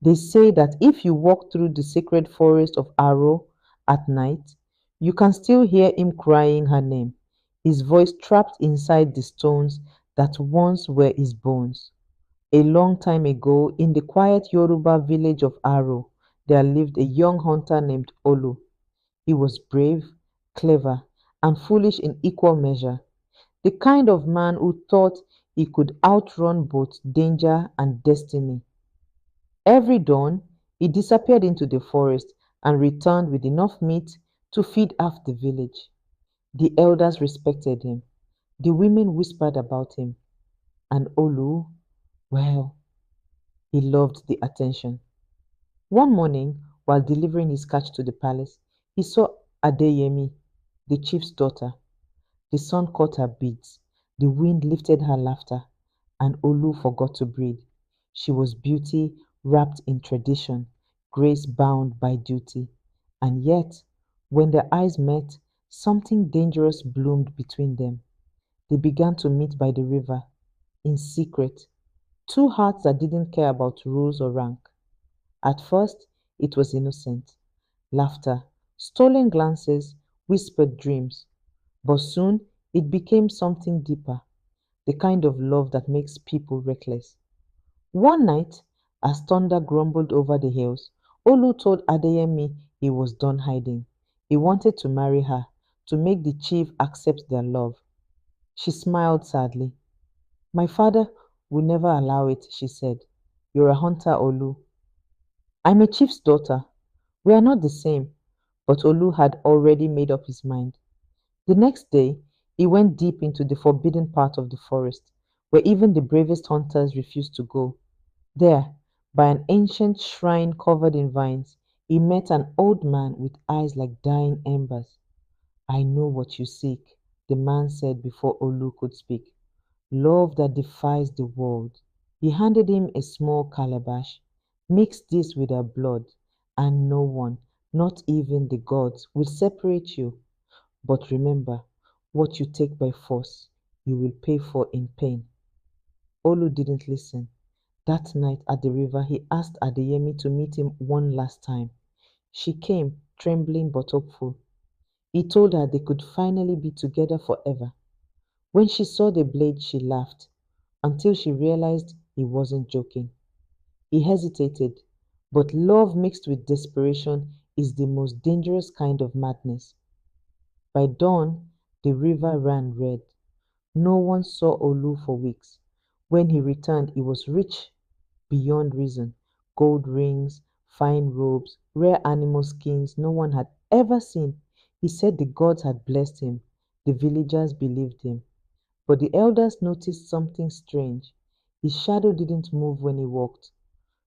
They say that if you walk through the sacred forest of Aro at night, you can still hear him crying her name, his voice trapped inside the stones that once were his bones. A long time ago, in the quiet Yoruba village of Aro, there lived a young hunter named Olu. He was brave, clever, and foolish in equal measure, the kind of man who thought he could outrun both danger and destiny. Every dawn, he disappeared into the forest and returned with enough meat to feed half the village. The elders respected him, the women whispered about him, and Olu, well, he loved the attention. One morning, while delivering his catch to the palace, he saw Adeyemi, the chief's daughter. The sun caught her beads, the wind lifted her laughter, and Olu forgot to breathe. She was beauty wrapped in tradition, grace bound by duty. And yet, when their eyes met, something dangerous bloomed between them. They began to meet by the river, in secret, two hearts that didn't care about rules or rank. At first, it was innocent laughter, stolen glances, whispered dreams. But soon it became something deeper, the kind of love that makes people reckless. One night, as thunder grumbled over the hills, Olu told Adeyemi he was done hiding. He wanted to marry her, to make the chief accept their love. She smiled sadly. My father will never allow it, she said. You're a hunter, Olu. I'm a chief's daughter. We are not the same. But Olu had already made up his mind. The next day, he went deep into the forbidden part of the forest, where even the bravest hunters refused to go. There, by an ancient shrine covered in vines, he met an old man with eyes like dying embers. I know what you seek, the man said before Olu could speak. Love that defies the world. He handed him a small calabash. Mix this with our blood, and no one, not even the gods, will separate you. But remember, what you take by force, you will pay for in pain. Olu didn't listen. That night at the river, he asked Adeyemi to meet him one last time. She came, trembling but hopeful. He told her they could finally be together forever. When she saw the blade, she laughed, until she realized he wasn't joking. He hesitated, but love mixed with desperation is the most dangerous kind of madness. By dawn, the river ran red. No one saw Olu for weeks. When he returned, he was rich beyond reason. Gold rings, fine robes, rare animal skins no one had ever seen. He said the gods had blessed him. The villagers believed him. But the elders noticed something strange. His shadow didn't move when he walked.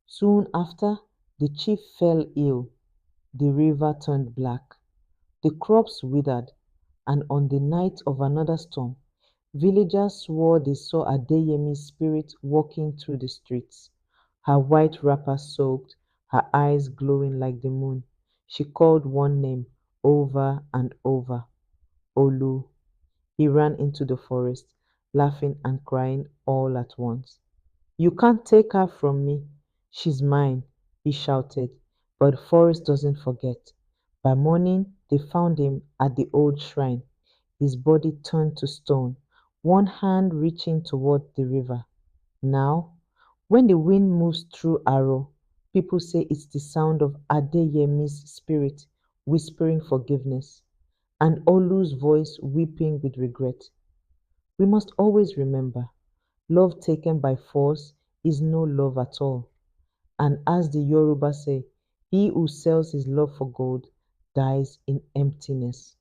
Soon after, the chief fell ill. The river turned black. The crops withered, and on the night of another storm, villagers swore they saw Adeyemi's spirit walking through the streets, her white wrapper soaked, her eyes glowing like the moon. She called one name over and over, Olu. He ran into the forest, laughing and crying all at once. You can't take her from me. She's mine, he shouted. But the forest doesn't forget. By morning, they found him at the old shrine, his body turned to stone, one hand reaching toward the river. Now, when the wind moves through Aro, people say it's the sound of Adeyemi's spirit whispering forgiveness and Olu's voice weeping with regret. We must always remember love taken by force is no love at all. And as the Yoruba say, he who sells his love for gold dies in emptiness.